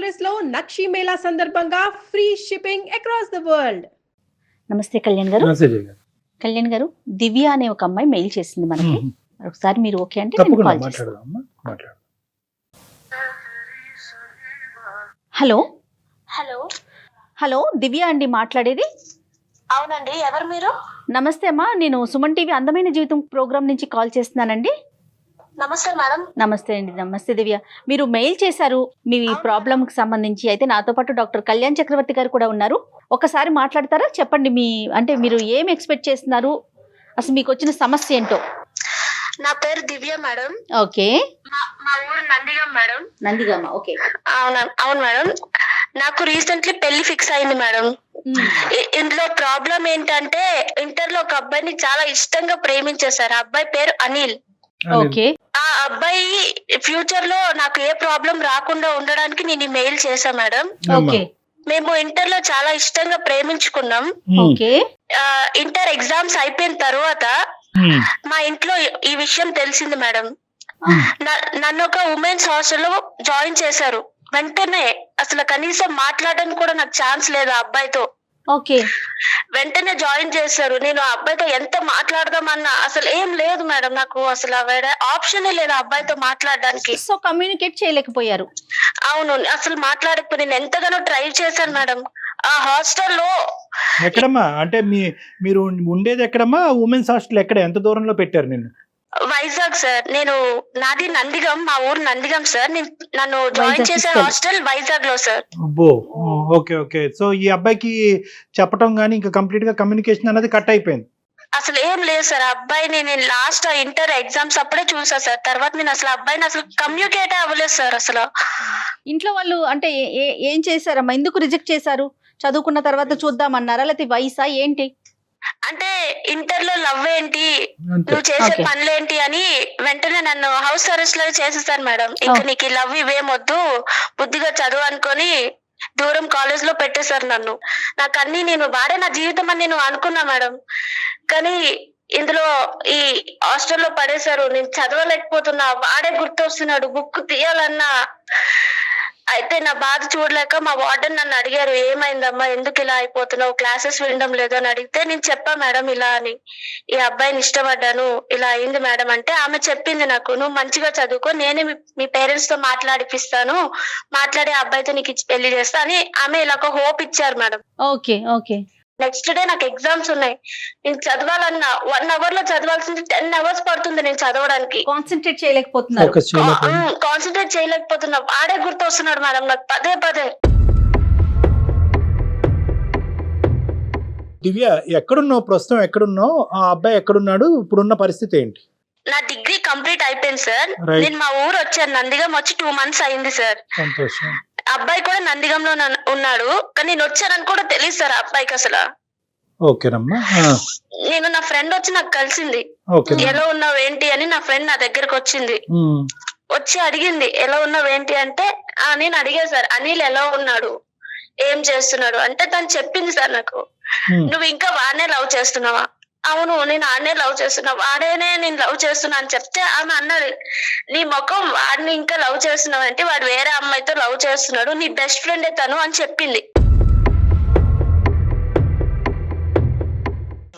Address లో నక్షి మేళా సందర్భంగా free shipping across the world. నమస్తే కళ్యాణ్ గారు. నమస్తే జయ గారు. కళ్యాణ్ గారు, దివ్య అనే ఒక అమ్మాయి మెయిల్ చేసింది మనకి. ఒకసారి మీరు ఓకే అంటే నేను తప్పకుండా కాల్ చేస్తాను. మాట్లాడదామమ్మా, మాట్లాడదాం. హలో హలో, హలో, దివ్య అండి మాట్లాడేది. అవునండి. ఎవరు మీరు? నమస్తే అమ్మా, నేను సుమన్ టీవీ అందమైన జీవితం ప్రోగ్రామ్ నుంచి కాల్ చేస్తున్నానండి. నమస్తే మేడం. నమస్తే అండి. నమస్తే దివ్య, మీరు మెయిల్ చేశారు మీ ప్రాబ్లంకి సంబంధించి. అయితే నాతో పాటు డాక్టర్ కళ్యాణ్ చక్రవర్తి గారు కూడా ఉన్నారు. ఒకసారి మాట్లాడతారా? చెప్పండి, మీ అంటే మీరు ఏం ఎక్స్పెక్ట్ చేస్తున్నారు, అసలు మీకు వచ్చిన సమస్య ఏంటో. నా పేరు దివ్య మేడం. ఓకే, మా ఊరు నందిగం మేడం. నందిగామ. ఓకే, అవును మేడం. నాకు రీసెంట్లీ పెళ్లి ఫిక్స్ అయింది మేడం. ఇందులో ప్రాబ్లం ఏంటంటే, ఇంటర్ లో ఒక అబ్బాయిని చాలా ఇష్టంగా ప్రేమించేశారు. ఆ అబ్బాయి పేరు అనిల్. ఓకే. ఆ అబ్బాయి ఫ్యూచర్ లో నాకు ఏ ప్రాబ్లం రాకుండా ఉండడానికి నేను ఈ మెయిల్ చేశా మేడం. ఓకే. మేము ఇంటర్ లో చాలా ఇష్టంగా ప్రేమించుకున్నాం. ఓకే. ఇంటర్ ఎగ్జామ్స్ అయిపోయిన తర్వాత మా ఇంట్లో ఈ విషయం తెలిసింది మేడం. నన్ను ఒక ఉమెన్స్ హాస్టల్లో జాయిన్ చేశారు. వెంటనే అసలు కనీసం మాట్లాడడానికి కూడా నాకు ఛాన్స్ లేదు ఆ అబ్బాయితో. ఓకే. వెంటనే జాయిన్ చేశారు. నేను ఆ అబ్బాయితో ఎంత మాట్లాడదామన్నా అసలు ఏం లేదు మేడం. నాకు అసలు వేరే ఆప్షనే లేదు ఆ అబ్బాయితో మాట్లాడడానికి. సో కమ్యూనికేట్ చేయలేకపోయారు. అవును, అసలు మాట్లాడకపోయి నేను ఎంతగానో ట్రై చేశాను మేడం. ఆ హాస్టల్లో ఎక్కడమ్మా అంటే మీరు ఉండేది ఎక్కడమ్మా? ఉమెన్స్ హాస్టల్ ఎక్కడ, ఎంత దూరంలో పెట్టారు నిన్ను? వైజాగ్ సార్. నాది నందిగం, మా ఊరు నందిగం సార్. నన్ను జాయిన్ వైజాగ్ చేసే తీసుకెళ్ళి. హాస్టల్ వైజాగ్ లో సార్. అబ్బో, ఓకే ఓకే. సో ఈ అబ్బాయికి చెప్పటం గానీ ఇంకా కంప్లీట్ గా కమ్యూనికేషన్ అనేది కట్ అయిపోయింది. అసలు ఏం లేదు సార్. ఆ అబ్బాయిని నేను లాస్ట్ ఇంటర్ ఎగ్జామ్స్ అప్పుడే చూసా సార్. తర్వాత నేను అసలు అబ్బాయిని అసలు కమ్యూనికేట్ అవ్వలేదు సార్ అసలు. ఇంట్లో వాళ్ళు అంటే ఏం చేశారమ్మా? ఎందుకు రిజెక్ట్ చేశారు? చదువుకున్న తర్వాత చూద్దామన్నారా, లేకపోతే వయసా ఏంటి? అంటే ఇంటర్ లో లవ్ ఏంటి, అంతే. నువ్వు చేసే Okay. పనులేంటి అని వెంటనే నన్ను హౌస్ అరెస్ట్ లో చేసేసారు మేడం. ఇంకా నీకు ఈ లవ్ ఇవేమొద్దు, బుద్ధిగా చదువు అనుకొని దూరం కాలేజ్ లో పెట్టేశారు నన్ను. నాకు అన్ని నేను వాడే నా జీవితం అని నేను అనుకున్నా మేడం. కానీ ఇందులో ఈ హాస్టల్లో పడేశారు. నేను చదవలేకపోతున్నా, వాడే గుర్తొస్తున్నాడు. బుక్ తీయాలన్నా. అయితే నా బాధ చూడలేక మా వార్డెన్ నన్ను అడిగారు, ఏమైందమ్మా, ఎందుకు ఇలా అయిపోతున్నావు, క్లాసెస్ వినడం లేదు అని అడిగితే నేను చెప్పా మేడం ఇలా అని. ఈ అబ్బాయిని ఇష్టపడ్డాను, ఇలా అయింది మేడం అంటే ఆమె చెప్పింది నాకు, నువ్వు మంచిగా చదువుకో, నేనే మీ పేరెంట్స్ తో మాట్లాడిపిస్తాను, మాట్లాడి ఆ అబ్బాయితో నీకు ఇచ్చి పెళ్లి చేస్తా అని ఆమె ఇలా ఒక హోప్ ఇచ్చారు madam. Okay. Okay. Next day నాకు ఎగ్జామ్స్ ఉన్నాయి. నేను చదవాలన్నా 1 hour లో చదవాల్సింది 10 hours పడుతుంది నేను చదవడానికి. కాన్సన్ట్రేట్ చేయలేకపోతున్నారు. ఫోకస్ చేయలేకపోయింది. కాన్సన్ట్రేట్ చేయలేకపోతున్నా. వాడే గుర్తు వస్తున్నాడు మేడం నాకు పదే పదే. దివ్య, ఎక్కడున్నావు ప్రస్తుతం? ఎక్కడున్నావు? ఆ అబ్బాయి ఎక్కడున్నాడు? ఇప్పుడున్న పరిస్థితి ఏంటి? నా డిగ్రీ కంప్లీట్ అయిపోయింది సార్. Right. నేను మా ఊరు వచ్చాను, నందిగం వచ్చి 2 months అయింది సార్. సంతోషం. అబ్బాయి కూడా నందిగంలో ఉన్నాడు, కానీ నేను వచ్చానని కూడా తెలియదు సార్ ఆ అబ్బాయికి అసలు. ఓకేనమ్మా. నేను నా ఫ్రెండ్ వచ్చి నాకు కలిసింది, ఓకే. ఎలా ఉన్నావు ఏంటి అని. నా ఫ్రెండ్ నా దగ్గరకు వచ్చింది, వచ్చి అడిగింది ఎలా ఉన్నావు ఏంటి అంటే నేను అడిగా సార్ అనిల్ ఎలా ఉన్నాడు, ఏం చేస్తున్నాడు అంటే తను చెప్పింది సార్ నాకు, నువ్వు ఇంకా వాడినే లవ్ చేస్తున్నావా? అవును, నేను ఆడనే లవ్ చేస్తున్నా, వాడేనే నేను లవ్ చేస్తున్నా అని చెప్తే ఆమె అన్నది, నీ ముఖం వాడిని ఇంకా లవ్ చేస్తున్నావు అంటే, వాడు వేరే అమ్మాయితో లవ్ చేస్తున్నాడు, నీ బెస్ట్ ఫ్రెండే తను అని చెప్పింది.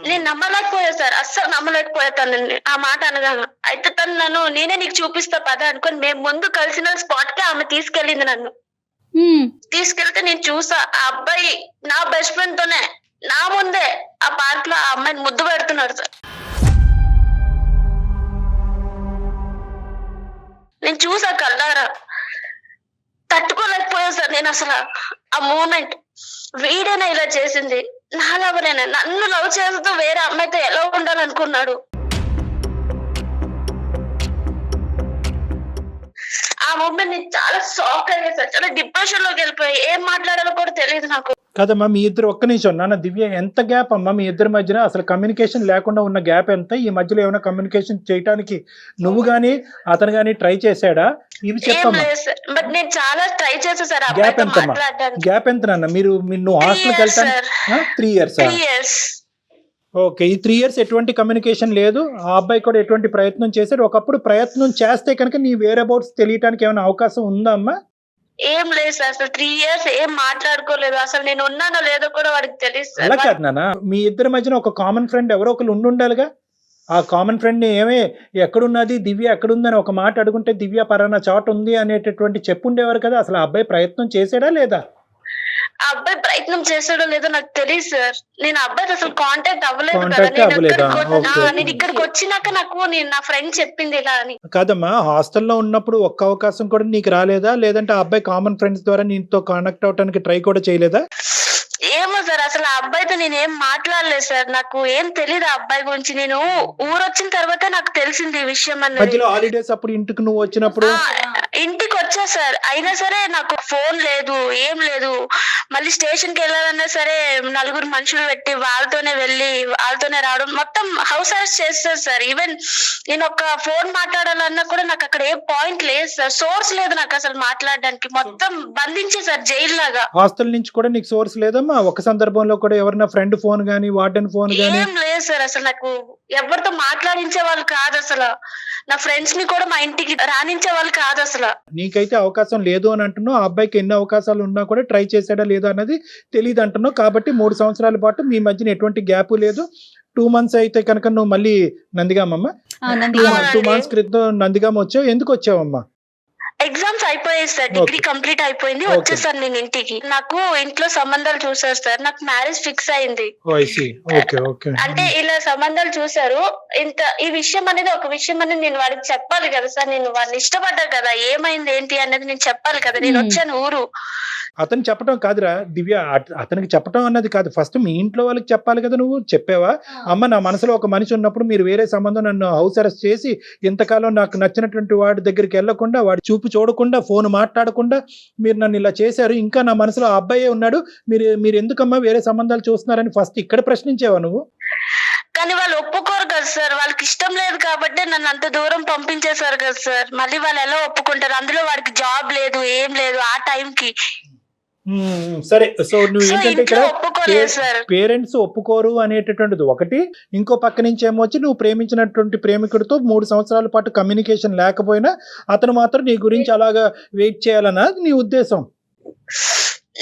నేను నమ్మలేకపోయా సార్, అస్సలు నమ్మలేకపోయా తనని ఆ మాట అనగా. అయితే తను నన్ను నేనే నీకు చూపిస్తా పద అనుకొని మేము ముందు కలిసిన స్పాట్ కి ఆమె తీసుకెళ్ళింది నన్ను. తీసుకెళ్తే నేను చూసా ఆ అబ్బాయి నా బెస్ట్ ఫ్రెండ్ తోనే నా ముందే ఆ పార్క్ లో ఆ అమ్మాయిని ముద్దు పెడుతున్నాడు సార్. నేను చూసా కల్లారా, తట్టుకోలేకపోయా సార్ నేను అసలు ఆ మూమెంట్. వీడేనా ఇలా చేసింది, నా లవరేనా, నన్ను లవ్ చేస్తూ వేరే అమ్మాయితో ఎలా ఉండాలనుకున్నాడు. ఆ మూమెంట్ నేను చాలా షాక్ అయ్యా సార్, చాలా డిప్రెషన్ లోకి వెళ్ళిపోయి ఏం మాట్లాడాలో కూడా తెలియదు నాకు. కదమ్మా, మీ ఇద్దరు ఒక్క నిమిషం. నాన్న దివ్య, ఎంత గ్యాప్ అమ్మా మీ ఇద్దరి మధ్యన? అసలు కమ్యూనికేషన్ లేకుండా ఉన్న గ్యాప్ ఎంత? ఈ మధ్యలో ఏమైనా కమ్యూనికేషన్ చేయడానికి నువ్వు గానీ అతను గానీ ట్రై చేశాడా? ఇవి ఏం చెప్పమ్మా. లేదు సార్, బట్ నేను చాలా ట్రై చేసా సార్ ఆ గ్యాప్ అబ్బాయితో ఎంతమ్మా? మాట్లాడడానికి. గ్యాప్ ఎంత నాన్న? నువ్వు హాస్టల్కి వెళ్తాను 3 years. 3 years. ఓకే. ఈ 3 years ఎటువంటి కమ్యూనికేషన్ లేదు. ఆ అబ్బాయి కూడా ఎటువంటి ప్రయత్నం చేశాడు. ఒకప్పుడు ప్రయత్నం చేస్తే కనుక నీ వేరే అబౌట్స్ తెలియటానికి ఏమైనా అవకాశం ఉందా అమ్మా? ఏం లేదు సార్, అసలు 3 years ఏం మాట్లాడుకోలేదు. అసలు నేను ఉన్నానో లేదో కూడా వాడికి తెలియదు అలా సార్. కాదు నాన్న, మీ ఇద్దరి మధ్యన ఒక కామన్ ఫ్రెండ్ ఎవరో ఒకరు ఉండాలిగా. ఆ కామన్ ఫ్రెండ్ ని ఏమే ఎక్కడున్నది దివ్య ఎక్కడుందని ఒక మాట అడుగుంటే దివ్య పరానా చాట్ ఉంది అనేటటువంటి చెప్పుండేవారు కదా. అసలు ఆ అబ్బాయి ప్రయత్నం చేసాడా లేదా? ఆ అబ్బాయి ప్రయత్నం చేసాడో లేదో నాకు తెలియదు సార్. నేను ఆ అబ్బాయితో అసలు కాంటాక్ట్ అవ్వలేదు కదా. Contact అవ్వలేదా? Okay. నేను ఇక్కడికి వచ్చినాక నా ఫ్రెండ్ చెప్పింది ఇలా అని. కాదమ్మా, హాస్టల్లో ఉన్నప్పుడు ఒక్క అవకాశం కూడా నీకు రాలేదా? లేదంటే ఆ అబ్బాయి కామన్ ఫ్రెండ్స్ ద్వారా నీతో కాంటాక్ట్ అవడానికి ట్రై కూడా చేయలేదా? ఏమో సార్, అసలు ఆ అబ్బాయితో నేను ఏం మాట్లాడలేదు సార్. నాకు ఏం తెలియదు ఆ అబ్బాయి గురించి. నేను ఊరొచ్చిన తర్వాత నాకు తెలిసింది ఈ విషయం అన్నది. మధ్యలో హాలిడేస్ అప్పుడు ఇంటికి నువ్వు వచ్చినప్పుడు ఇంటికి వచ్చా సార్, అయినా సరే నాకు ఫోన్ లేదు, ఏం లేదు. మళ్ళీ స్టేషన్ కి వెళ్ళాలన్నా సరే 4 మనుషులు పెట్టి వాళ్ళతోనే వెళ్ళి వాళ్ళతోనే రావడం, మొత్తం హౌస్ అరెస్ట్ చేస్తారు సార్. ఈవెన్ నేను ఒక ఫోన్ మాట్లాడాలన్నా కూడా నాకు అక్కడ ఏ పాయింట్ లేదు సార్, సోర్స్ లేదు నాకు అసలు మాట్లాడడానికి. మొత్తం బంధించేసారు జైలు లాగా. హాస్టల్ నుంచి కూడా నీకు సోర్స్ లేదమ్మా? ఒక సందర్భంలో కూడా ఎవరైనా ఫ్రెండ్ ఫోన్ గానీ వార్డెన్ ఫోన్ గానీ? ఏం లేదు సార్, అసలు నాకు ఎవరితో మాట్లాడించే వాళ్ళు కాదు అసలు. నా ఫ్రెండ్స్ ని కూడా మా ఇంటికి రానించే వాళ్ళు కాదు అసలు. నీకైతే అవకాశం లేదు అని అంటున్నావు. ఆ అబ్బాయికి ఎన్ని అవకాశాలు ఉన్నా కూడా ట్రై చేశాడా లేదా అన్నది తెలియదు అంటున్నావు. కాబట్టి 3 సంవత్సరాల పాటు మీ మధ్యన ఎటువంటి గ్యాప్ లేదు. 2 months అయితే కనుక నువ్వు మళ్ళీ నందిగామమ్మా 2 months క్రితం నందిగామ వచ్చావు. ఎందుకు వచ్చావమ్మా? ఎగ్జామ్స్ అయిపోయాయి సార్, డిగ్రీ కంప్లీట్ అయిపోయింది, వచ్చేసాను నేను ఇంటికి. నాకు ఇంట్లో సంబంధాలు చూసారు సార్, నాకు మ్యారేజ్ ఫిక్స్ అయింది. అంటే ఇలా సంబంధాలు చూసారు. ఈ విషయం అనేది ఒక విషయం అనేది నేను వాడికి చెప్పాలి కదా సార్. నేను వాడిని ఇష్టపడ్డా కదా, ఏమైంది ఏంటి అనేది నేను చెప్పాలి కదా. నేను వచ్చాను ఊరు. అతను చెప్పడం కాదురా దివ్య, అతనికి చెప్పడం అన్నది కాదు. ఫస్ట్ మీ ఇంట్లో వాళ్ళకి చెప్పాలి కదా. నువ్వు చెప్పావా? అమ్మ, నా మనసులో ఒక మనిషి ఉన్నప్పుడు మీరు వేరే సంబంధం నన్ను హౌస్ అరెస్ట్ చేసి ఇంతకాలం నాకు నచ్చినటువంటి వాడి దగ్గరికి వెళ్లకుండా, వాడి చూపు చూడకుండా, ఫోన్ మాట్లాడకుండా మీరు నన్ను ఇలా చేశారు. ఇంకా నా మనసులో ఆ అబ్బాయే ఉన్నాడు, మీరు ఎందుకమ్మా వేరే సంబంధాలు చూస్తున్నారని ఫస్ట్ ఇక్కడ ప్రశ్నించావా నువ్వు? కానీ వాళ్ళు ఒప్పుకోరు కదా సార్, వాళ్ళకి ఇష్టం లేదు కాబట్టి నన్ను అంత దూరం పంపించేశారు కదా సార్. మళ్ళీ వాళ్ళు ఎలా ఒప్పుకుంటారు? అందులో వాడికి జాబ్ లేదు, ఏం లేదు ఆ టైంకి. సరే, సో నువ్వు ఏంటంటే ఇక్కడ ఒప్పుకోలేదు సార్. పేరెంట్స్ ఒప్పుకోరు అనేటటువంటిది ఒకటి. ఇంకో పక్క నుంచి ఏమో వచ్చి నువ్వు ప్రేమించినటువంటి ప్రేమికుడితో 3 సంవత్సరాల పాటు కమ్యూనికేషన్ లేకపోయినా అతను మాత్రం నీ గురించి అలాగా వెయిట్ చేయాలన్నా నీ ఉద్దేశం?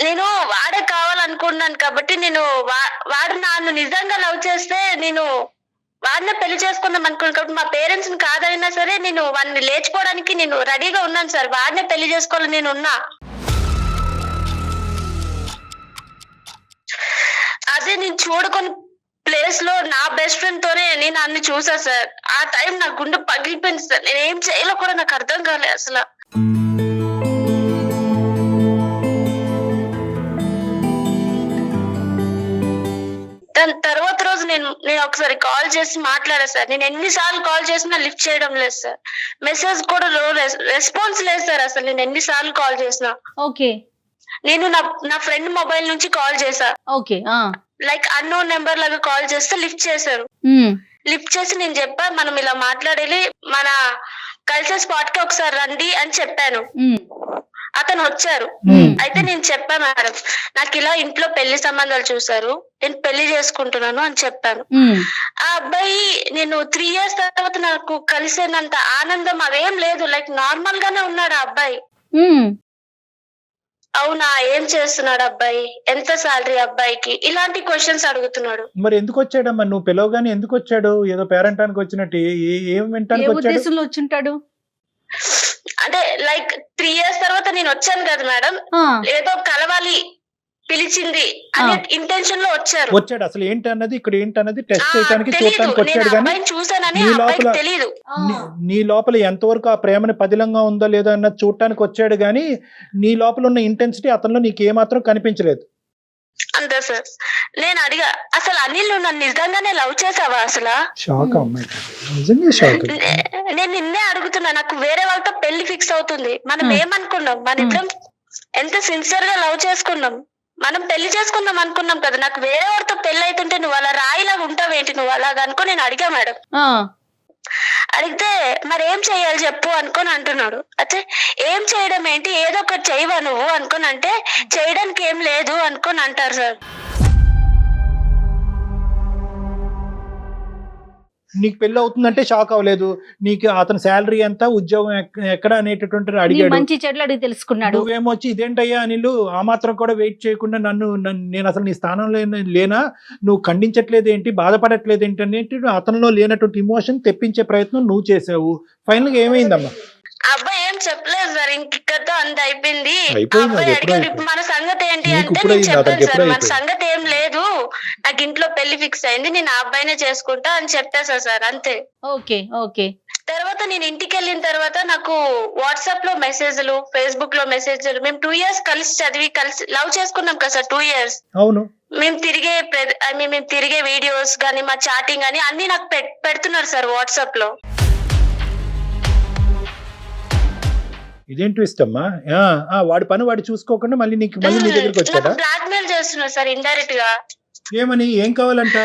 నేను వాడే కావాలనుకున్నాను కాబట్టి నేను వాడు నన్ను నిజంగా లవ్ చేస్తే నేను వాడిని పెళ్లి చేసుకుందాం అనుకున్నాను. కాబట్టి మా పేరెంట్స్ ని కాదైనా సరే నేను వాడిని లేచిపోవడానికి నేను రెడీగా ఉన్నాను సార్. వాడినే పెళ్లి చేసుకోవాలని నేను ఉన్నా. అదే నేను చూడకొని ప్లేస్ లో నా బెస్ట్ ఫ్రెండ్ తోనే నేను అన్ని చూసా సార్. ఆ టైం నా గుండె పగిలిపోయింది సార్. నేను ఏం చేయాలో కూడా నాకు అర్థం కాలేదు అసలు. దాని తర్వాత రోజు నేను ఒకసారి కాల్ చేసి మాట్లాడా సార్. నేను ఎన్నిసార్లు కాల్ చేసినా లిఫ్ట్ చేయడం లేదు సార్. మెసేజ్ కూడా రెస్పాన్స్ లేదు సార్. అసలు నేను ఎన్నిసార్లు కాల్ చేసినా. ఓకే, నేను నా ఫ్రెండ్ మొబైల్ నుంచి కాల్ చేసా. ఓకే, లైక్ అన్నోన్ నెంబర్ లాగా కాల్ చేస్తే లిఫ్ట్ చేశారు. లిఫ్ట్ చేసి నేను చెప్పా, మనం ఇలా మాట్లాడాలి, మన కలిసే స్పాట్ కి ఒకసారి రండి అని చెప్పాను. అతను వచ్చారు. అయితే నేను చెప్పా, మేడం నాకు ఇలా ఇంట్లో పెళ్లి సంబంధాలు చూసారు, నేను పెళ్లి చేసుకుంటున్నాను అని చెప్పాను. ఆ అబ్బాయి నేను 3 years తర్వాత నాకు కలిసేనంత ఆనందం అవేం లేదు. లైక్ నార్మల్ గానే ఉన్నాడు ఆ అబ్బాయి. అవునా, ఏం చేస్తున్నాడు అబ్బాయి, ఎంత సాలరీ అబ్బాయికి, ఇలాంటి క్వశ్చన్స్ అడుగుతున్నాడు. మరి ఎందుకు వచ్చాడమ్మా? నువ్వు పిలవగానే ఎందుకు వచ్చాడు? ఏదో పేరెంటానికి వచ్చినట్టు ఏం వింటానికి వచ్చాడు? అంటే లైక్ 3 years తర్వాత నేను వచ్చాను కదా మేడం, ఏదో కలవాలి పిలిచింది అనే ఇంటెన్షన్ లో వచ్చాడు. అసలు ఏంటి అన్నది ఇక్కడ ఏంటి అన్నది టెస్ట్ చేయడానికి చూడటానికి వచ్చాడు. కానీ నీ లోపల ఎంతవరకు ఆ ప్రేమని పదిలంగా ఉందో లేదో అన్నది చూడటానికి వచ్చాడు. కానీ నీ లోపల ఉన్న ఇంటెన్సిటీ అతనిలో నీకు ఏమాత్రం కనిపించలేదు. అంతే సార్. నేను అడిగా, అసలు అనిల్ నువ్వు నన్ను నిజంగానే లవ్ చేసావా? అసలు నేను నిన్నే అడుగుతున్నా. నాకు వేరే వాళ్ళతో పెళ్లి ఫిక్స్ అవుతుంది. మనం ఏమనుకున్నాం? మన ఇద్దరం ఎంత సిన్సియర్ గా లవ్ చేసుకున్నాం, మనం పెళ్లి చేసుకుందాం అనుకున్నాం కదా. నాకు వేరే వాడితో పెళ్లి అవుతుంటే నువ్వు అలా రాయిలాగా ఉంటావేంటి, నువ్వు అలాగా అనుకో నేను అడిగా మేడం. అడిగితే మరి ఏం చెయ్యాలి చెప్పు అనుకొని అంటున్నాడు. అయితే ఏం చేయడం ఏంటి, ఏదో ఒకటి చేయవా నువ్వు అనుకొని అంటే చేయడానికి ఏం లేదు అనుకొని అంటారు సార్. నీకు పెళ్లి అవుతుందంటే షాక్ అవ్వలేదు, నీకు అతని శాలరీ ఎంత, ఉద్యోగం ఎక్కడ అనేటటువంటి నీ అడిగాడు. మంచి చెడ్లు అడిగి తెలుసుకున్నాడు. నువ్వేమొచ్చి ఇదేంటయ్యా అనిలు ఆ మాత్రం కూడా వెయిట్ చేయకుండా నేను అసలు నీ స్థానంలో లేనా, నువ్వు ఖండించట్లేదు ఏంటి, బాధపడట్లేదు ఏంటి అనేది అతనిలో లేనటువంటి ఇమోషన్ తెప్పించే ప్రయత్నం నువ్వు చేసావు. ఫైనల్ గా ఏమైందమ్మా? అబ్బాయి ఏం చెప్పలేదు సార్, ఇంకతో అంత అయిపోయింది. అయిపోయింది, అబ్బాయి అది ఎప్పుడో అడిగారు అయిపోయింది. మన సంగతి ఏంటి నీకు అంటే ఇప్పుడు నేను అయింది, చెప్పాను అతనికి సార్ ఎప్పుడో మన అయిపోయింది. సంగతి ఏం లేదు, నాకు ఇంట్లో పెళ్లి ఫిక్స్ అయింది, నేను ఆ అబ్బాయినే చేసుకుంటా అని చెప్పేసా సార్, అంతే. Okay okay. తర్వాత నేను ఇంటికి వెళ్ళిన తర్వాత నాకు వాట్సాప్ లో మెసేజ్లు, ఫేస్బుక్ లో మెసేజ్లు, మేము 2 years కలిసి చదివి కలిసి లవ్ చేసుకున్నాం కదా సార్, 2 years. అవును. మేము తిరిగే వీడియోస్ గానీ మా చాటింగ్ గానీ అన్ని నాకు పెడుతున్నారు సార్ వాట్సాప్ లో. ఇదేం ట్విస్ట్ అమ్మా? వాడి పని వాడు చూసుకోకుండా మళ్ళీ నీ దగ్గరికి వచ్చాడా? బ్లాక్ మెయిల్ చేస్తున్నారు సార్ ఇండైరెక్ట్ గా. ఏమని, ఏం కావాలంట?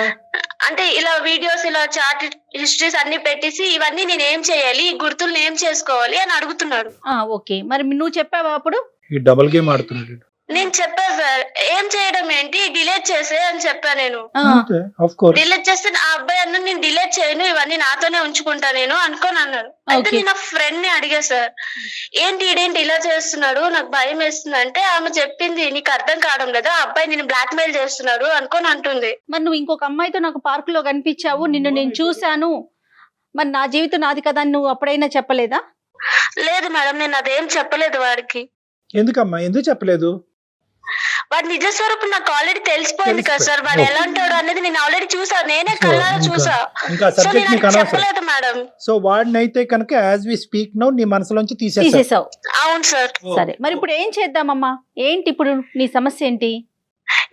అంటే ఇలా వీడియోస్, ఇలా చాట్ హిస్టరీస్ అన్ని పెట్టేసి ఇవన్నీ నేను ఏం చేయాలి, ఈ గుర్తులు ఏం చేసుకోవాలి అని అడుగుతున్నాడు. ఓకే, మరి నువ్వు చెప్పావా అప్పుడు? ఈ డబుల్ గేమ్ ఆడుతున్నాడు. నేను చెప్పా సార్, ఏం చేయడం ఏంటి, డిలీట్ చేసే అని చెప్పా. నేను డిలీట్ చేస్తే ఆ అబ్బాయి అన్న నేను డిలీట్ చేయను, ఇవన్నీ నాతోనే ఉంచుకుంటా నేను అనుకోని అన్నాడు. అయితే నేను నా ఫ్రెండ్ ని అడిగా సార్, ఇదేంటి ఇలా చేస్తున్నాడు, నాకు భయం వేస్తుంది అంటే ఆమె చెప్పింది, నీకు అర్థం కావడం లేదా, ఆ అబ్బాయి నేను బ్లాక్ మెయిల్ చేస్తున్నాడు అనుకోని అంటుంది. మరి నువ్వు ఇంకొక అమ్మాయితో నాకు పార్క్ లో కనిపించావు, నిన్ను నేను చూశాను, మరి నా జీవితం నాది కదా అని నువ్వు అప్పుడైనా చెప్పలేదా? లేదు మేడం, నేను అదేం చెప్పలేదు వాడికి. ఎందుకమ్మా, ఎందుకు చెప్పలేదు? వాడి నిజ స్వరూపం నాకు ఆల్రెడీ తెలిసిపోయింది కదా సార్, వాడు ఎలా ఉంటాడు అనేది నేను ఆల్రెడీ చూసా, నేనే కళ్ళారా చూసా. సో నేను చెప్పలేదు మేడం. సో వాడినైతే కనుక యాజ్ వి స్పీక్ నౌ నీ మనసులోంచి తీసేసావు. అవును సార్. సరే, మరి ఇప్పుడు ఏం చేద్దామమ్మా, ఏంటి ఇప్పుడు నీ సమస్య ఏంటి?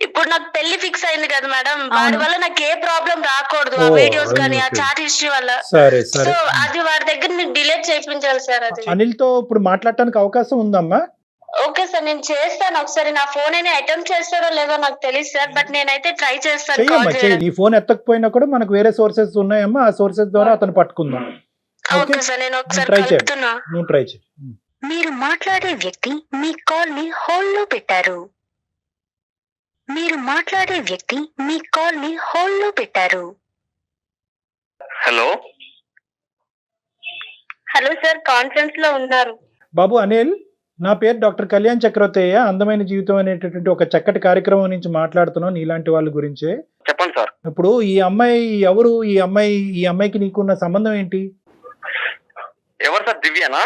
ఇప్పుడు నాకు పెళ్లి ఫిక్స్ అయింది కదా మేడం, వాడి వల్ల నాకు ఏ ప్రాబ్లం రాకూడదు, ఆ వీడియోస్ కానీ ఆ చాట్ హిస్టరీ వల్ల. సరే సో అది వాడి దగ్గర నేను డిలీట్ చేయించాలి సార్. అది అనిల్ తో ఇప్పుడు మాట్లాడటానికి అవకాశం ఉందమ్మా? ఓకే సార్, నేను చేస్తాను. ఒకసారి నా ఫోన్ అయినా అటెంప్ట్ చేస్తారో లేదో నాకు తెలియదు సార్, బట్ నేనైతే ట్రై చేస్తాను. నీ ఫోన్ ఎత్తకపోయినా కూడా మనకు వేరే సోర్సెస్ ఉన్నాయమ్మా, ఆ సోర్సెస్ ద్వారా అతను పట్టుకుందాం. ఓకే సార్, నేను ఒకసారి కలుపుతున్నా. నువ్వు ట్రై చేయి. మీరు మాట్లాడే వ్యక్తి మీ కాల్ ని హోల్డ్ లో పెట్టారు. మీరు మాట్లాడే వ్యక్తి మీ కాల్ ని హోల్డ్ లో పెట్టారు. హలో హలో సార్, కాన్ఫరెన్స్ లో ఉన్నారు. బాబు అనిల్, నా పేరు డాక్టర్ కళ్యాణ్ చక్రవర్తి. అందమైన జీవితం అనేటటువంటి ఒక చక్కటి కార్యక్రమం నుంచి మాట్లాడుతున్నాను నీలాంటి వాళ్ళ గురించే. చెప్పండి సార్. ఇప్పుడు ఈ అమ్మాయి ఎవరు? ఈ అమ్మాయికి నీకున్న సంబంధం ఏంటి? ఎవరు సార్? దివ్యానా?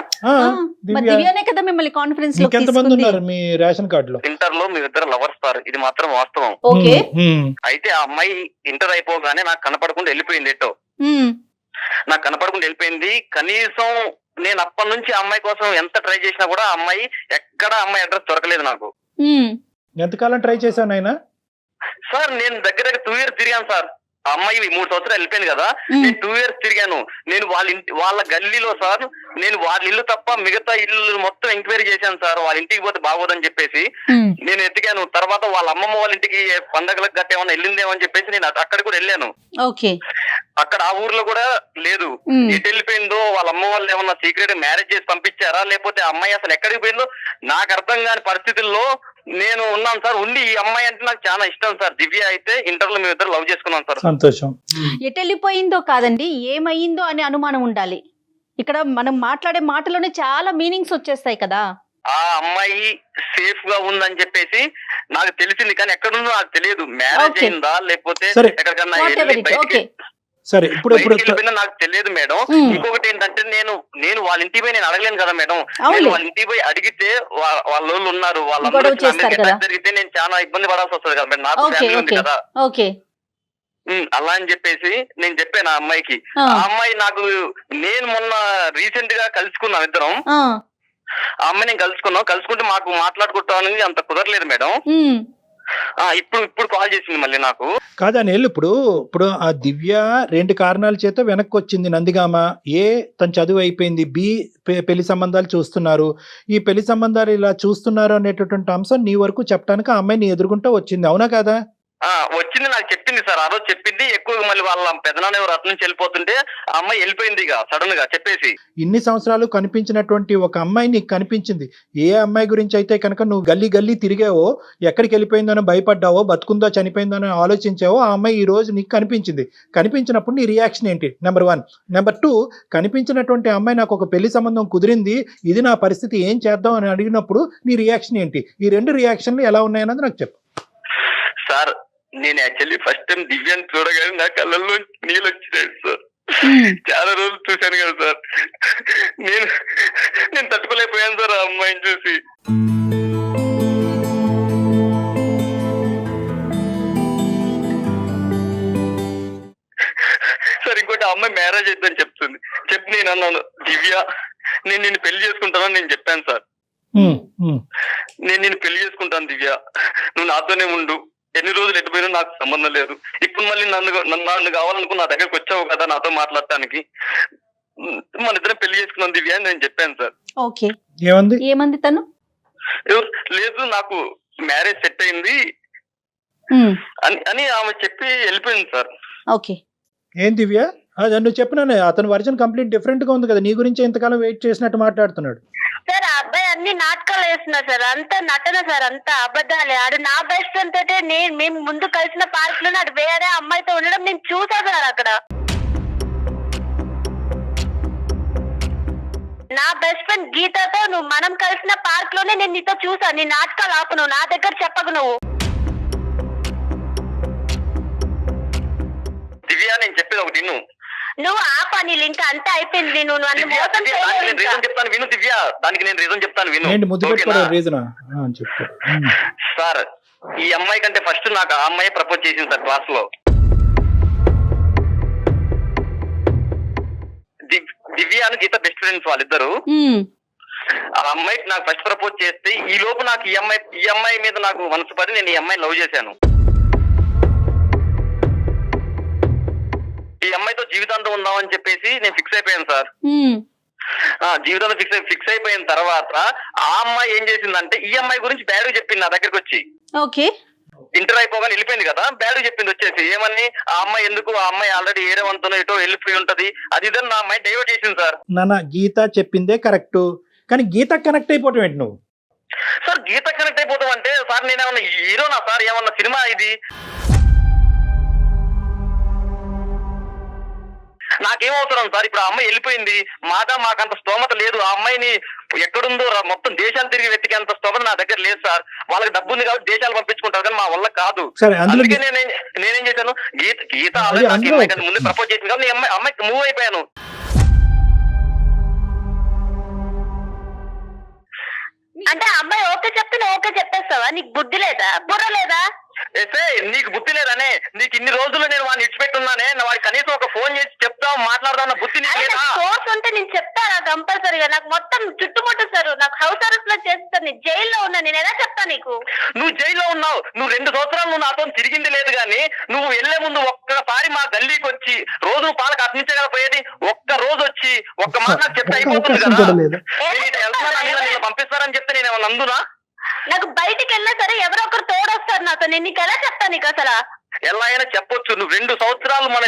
దివ్యానే కదా మిమ్మల్ని కాన్ఫరెన్స్ లో ఎంతమంది ఉన్నారు మీ రేషన్ కార్డులో? ఇంటర్ లో మీరిద్దరు లవర్స్ సార్, ఇది మాత్రం వాస్తవం. ఓకే. అయితే ఆ అమ్మాయి ఇంటర్ అయిపోగానే నాకు కనపడకుండా వెళ్ళిపోయింది. ఎటో నాకు కనపడకుండా వెళ్ళిపోయింది. కనీసం నేను అప్పటి నుంచి ఆ అమ్మాయి కోసం ఎంత ట్రై చేసినా కూడా ఆ అమ్మాయి ఎక్కడ అమ్మాయి అడ్రస్ దొరకలేదు నాకు. ఎంతకాలం ట్రై చేశావు నాయనా? సార్ నేను దగ్గర 2 years తిరిగాను సార్. ఆ అమ్మాయి 3 సంవత్సరాలు వెళ్ళిపోయింది కదా, నేను 2 years తిరిగాను. నేను వాళ్ళ గల్లీలో సార్, నేను వాళ్ళ ఇల్లు తప్ప మిగతా ఇల్లు మొత్తం ఎంక్వైరీ చేశాను సార్. వాళ్ళ ఇంటికి పోతే బాగోదని చెప్పేసి నేను ఎతికాను. తర్వాత వాళ్ళ అమ్మమ్మ వాళ్ళ ఇంటికి పండగలకు గట్ట ఏమన్నా వెళ్ళిందేమని చెప్పేసి నేను అక్కడికి కూడా వెళ్ళాను. అక్కడ ఆ ఊర్లో కూడా లేదు. ఎటు వెళ్ళిపోయిందో, వాళ్ళ అమ్మ వాళ్ళు ఏమన్నా సీక్రెట్ మ్యారేజ్ చేసి పంపించారా, లేకపోతే అమ్మాయి అసలు ఎక్కడికి పోయిందో నాకు అర్థం కాని పరిస్థితుల్లో నేను ఉన్నాను సార్. ఉండి ఈ అమ్మాయి అంటే నాకు చాలా ఇష్టం సార్. దివ్య అయితే ఇంటర్ లో మేము ఇద్దరు లవ్ చేసుకున్నాం సార్. సంతోషం. ఎటు వెళ్ళిపోయిందో కాదండి, ఏమయ్యిందో అనే అనుమానం ఉండాలి. ఇక్కడ మనం మాట్లాడే మాటలోనే చాలా మీనింగ్స్ వచ్చేస్తాయి కదా. ఆ అమ్మాయి సేఫ్ గా ఉందని చెప్పేసి నాకు తెలిసింది, కానీ ఎక్కడుందో నాకు తెలియదు. మ్యారేజ్ అయిందా లేకపోతే ఎక్కడికన్నా సరే ఇప్పుడు నాకు తెలియదు మేడం. ఇంకొకటి ఏంటంటే నేను వాళ్ళ ఇంటికి పోయి నేను అడగలేను కదా మేడం. నేను వాళ్ళ ఇంటికి పోయి అడిగితే వాళ్ళు ఉన్నారు, వాళ్ళందరూ జరిగితే నేను చాలా ఇబ్బంది పడాల్సి వస్తుంది కదా మేడం. నాకు ఫ్యామిలీ ఉంది కదా. అలా అని చెప్పేసి నేను చెప్పాను ఆ అమ్మాయికి. ఆ అమ్మాయి నాకు, నేను మొన్న రీసెంట్ గా కలుసుకున్నాం ఇద్దరం. ఆ అమ్మాయి నేను కలుసుకుంటే మాకు మాట్లాడుకుంటామని అంత కుదరలేదు మేడం. ఇప్పుడు కాల్ చేసింది మళ్ళీ నాకు. కాదని ఇప్పుడు ఆ దివ్య 2 కారణాల చేత వెనక్కి వచ్చింది నందిగామ. తన చదువు అయిపోయింది, బి పెళ్లి సంబంధాలు చూస్తున్నారు. ఈ పెళ్లి సంబంధాలు ఇలా చూస్తున్నారు అనేటటువంటి అంశం నీ వరకు చెప్పడానికి ఆ అమ్మాయి నీ ఎదుర్కొంటూ వచ్చింది, అవునా కదా? వచ్చింది, నాకు చెప్పింది సార్. ఆ రోజు చెప్పింది. ఎక్కువగా మళ్ళీ వాళ్ళ పెదనాన్న ఎవరు అటు నుంచి వెళ్ళిపోతుంటే ఆ అమ్మాయి వెళ్ళిపోయింది ఇక సడన్ గా చెప్పేసి. ఇన్ని సంవత్సరాలు కనిపించినటువంటి ఒక అమ్మాయి నీకు కనిపించింది. ఏ అమ్మాయి గురించి అయితే కనుక నువ్వు గల్లీ గల్లీ తిరిగావో, ఎక్కడికి వెళ్ళిపోయిందనో భయపడ్డావో, బతుకుందో చనిపోయిందనో ఆలోచించావో, ఆ అమ్మాయి ఈ రోజు నీకు కనిపించింది. కనిపించినప్పుడు నీ రియాక్షన్ ఏంటి? నెంబర్ 1. నెంబర్ 2, కనిపించినటువంటి అమ్మాయి నాకు ఒక పెళ్లి సంబంధం కుదిరింది, ఇది నా పరిస్థితి, ఏం చేద్దాం అని అడిగినప్పుడు నీ రియాక్షన్ ఏంటి? ఈ 2 రియాక్షన్లు ఎలా ఉన్నాయన్నది నాకు చెప్పు. సార్ నేను యాక్చువల్లీ ఫస్ట్ టైం దివ్యాన్ని చూడగానే నా కళ్ళల్లో నీళ్ళు వచ్చినాయి సార్. చాలా రోజులు చూశాను కదా సార్. నేను తట్టుకోలేకపోయాను సార్ ఆ అమ్మాయిని చూసి. సార్ ఇంకోటి, ఆ అమ్మాయి మ్యారేజ్ అయిద్దని చెప్తుంది. చెప్పి నేను అన్నాను, దివ్య నేను నిన్ను పెళ్లి చేసుకుంటానని నేను చెప్పాను సార్. నేను నిన్ను పెళ్లి చేసుకుంటాను దివ్య, నువ్వు నాతోనే ఉండు, ఎన్ని రోజులు ఎటుపోయినా నాకు సంబంధం లేదు. ఇప్పుడు మళ్ళీ నన్ను కావాలనుకుని నా దగ్గరకు వచ్చావు కదా నాతో మాట్లాడటానికి, మన ఇద్దరం పెళ్లి చేసుకున్నాం దివ్య అని నేను చెప్పాను సార్. ఓకే, ఏమంది తను? లేదు నాకు మ్యారేజ్ సెట్ అయింది అని ఆమె చెప్పి వెళ్ళిపోయింది సార్. ఓకే, ఏం దివ్య నువ్వు చెప్పినానే, అతని వర్జన్ కంప్లీట్ డిఫరెంట్ గా ఉంది కదా, నీ గురించి ఎంతకాలం వెయిట్ చేసినట్టు మాట్లాడుతున్నాడు. సార్ ఆ అబ్బాయి అన్ని నాటకాలు వేస్తున్నారు సార్, అంతా నటన సార్, అంతా అబద్ధాలే. ఆడు నా బెస్ట్ ఫ్రెండ్ తోటే మేము ముందు కలిసిన పార్క్ లో ఆడు వేరే అమ్మాయితో ఉండడం నేను చూసా సార్. అక్కడ నా బెస్ట్ ఫ్రెండ్ గీతతో మనం కలిసిన పార్క్ లోనే నేను నీతో చూసా. నీ నాటకాలు ఆపు, నువ్వు నా దగ్గర చెప్పకు. దివ్య నేను చెప్పేది ఒకటి నువ్వు ఆపా, నీ లింక్ అంతా అయిపోయింది. నువ్వు నన్ను మోసం రీజన్ చెప్తాను విను దివ్య, దానికి నేను రీజన్ చెప్తాను విను. సార్ ఈ అమ్మాయి కంటే ఫస్ట్ నాకు ఆ అమ్మాయి ప్రపోజ్ చేసింది సార్ క్లాస్ లో. దివ్య అని గీత బెస్ట్ ఫ్రెండ్స్ వాళ్ళిద్దరు. ఆ అమ్మాయికి నాకు ఫస్ట్ ప్రపోజ్ చేస్తే ఈ లోపు నాకు ఈ అమ్మాయి మీద నాకు మనసు పడి నేను ఈ అమ్మాయిని లవ్ చేశాను. ఈ అమ్మాయితో జీవితాంతం ఉందామని చెప్పేసి నేను ఫిక్స్ అయిపోయాను సార్. జీవితంలో ఫిక్స్ అయిపోయిన తర్వాత ఆ అమ్మాయి ఏం చేసిందంటే ఈ అమ్మాయి గురించి బ్యాడ్ చెప్పింది నా దగ్గరికి వచ్చి. ఓకే, ఇంటర్ అయిపోగానే వెళ్ళిపోయింది కదా, బ్యాడ్ చెప్పింది వచ్చేసి. ఏమని, ఆ అమ్మాయి ఎందుకు, ఆ అమ్మాయి ఆల్రెడీ ఏరే వంతునో ఎటో వెళ్ళిపోయి ఉంటది, అది ఇదని నా అమ్మాయి డైవర్ట్ చేసింది సార్. నాన్న గీత చెప్పిందే కరెక్ట్, కానీ గీత కనెక్ట్ అయిపోవటం ఏంటి నువ్వు? సార్ గీత కనెక్ట్ అయిపోతాం అంటే సార్ నేనేమన్నా హీరోనా సార్? ఏమన్నా సినిమా ఇది? నాకేమవుతున్నాం సార్? ఇప్పుడు ఆ అమ్మాయి వెళ్ళిపోయింది, మాకంత స్తోమత లేదు. ఆ అమ్మాయిని ఎక్కడుందో మొత్తం దేశాలు తిరిగి వెతికేంత స్తోమత నా దగ్గర లేదు సార్. వాళ్ళకి డబ్బు ఉంది కాబట్టి దేశాలు పంపించుకుంటారు, కానీ మా వల్ల కాదు. అందుకే నేనేం చేశాను, గీత ఆల్రెడీ ముందు ప్రపోజ్ చేసింది కాబట్టి అమ్మాయికి మూవ్ అయిపోయాను. అంటే అమ్మాయి ఓకే చెప్తే నువ్వు ఓకే చెప్పేస్తావా? నీకు బుద్ధి లేదా, బుర్ర లేదా? నీకు బుద్ధి లేదనే, నీకు ఇన్ని రోజులు నేను వాడిని ఇచ్చిపెట్టున్నానే, వాడికి కనీసం ఒక ఫోన్ చేసి చెప్తావు మాట్లాడదాం బుద్ధి సోర్స్ ఉంటే నేను చెప్తారా కంపల్సరీగా? నాకు మొత్తం చుట్టుముట్టేస్తారు, నాకు హౌస్ అరెస్ట్ లో చేస్తారు, నేను జైల్లో ఉన్నా, నేను ఎలా చెప్తా నీకు? నువ్వు జైల్లో ఉన్నావు, నువ్వు 2 సంవత్సరాలు నువ్వు నాతో తిరిగింది లేదు, కానీ నువ్వు వెళ్లే ముందు ఒక్కసారి మా గల్లీకి వచ్చి, రోజు పాలకు అట్నించే కదా పోయేది, ఒక్క రోజు వచ్చి ఒక్క మాట నాకు చెప్తే అయిపోతుంది కదా. నేను పంపిస్తారని చెప్తే నేను ఏమన్నా అందునా? నాకు బయటికి వెళ్ళినా సరే ఎవరో ఒకరు తోడొస్తారు నాతో, నేను నీకు ఎలా చెప్తా? నీకు అసలు ఎలా అయినా చెప్పొచ్చు. నువ్వు 2 సంవత్సరాలు మన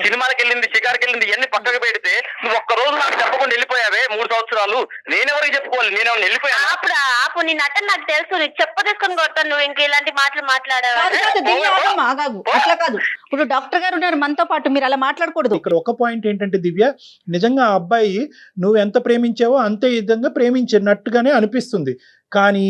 సినిమాకి వెళ్ళింది, షికార్కి వెళ్ళింది, ఇవన్నీ పక్కకు పెడితే నువ్వు ఒక్క రోజు నాకు చెప్పకుండా వెళ్ళిపోయావే 3 సంవత్సరాలు. నేనెవరికి చెప్పుకోవాలి? నేనేమన్నా వెళ్ళిపోయాను? ఆపు, నీ నటన నాకు తెలుసు, నీకు చెప్ప తీసుకొని కొడతాను నువ్వు ఇంక ఇలాంటి మాటలు మాట్లాడావా? అట్లా కాదు, ఇప్పుడు డాక్టర్ గారు ఉన్నారు మనతో పాటు, మీరు అలా మాట్లాడకూడదు. ఇక్కడ ఒక పాయింట్ ఏంటంటే దివ్య, నిజంగా ఆ అబ్బాయి నువ్వు ఎంత ప్రేమించావో అంతే విధంగా ప్రేమించినట్టుగానే అనిపిస్తుంది, కానీ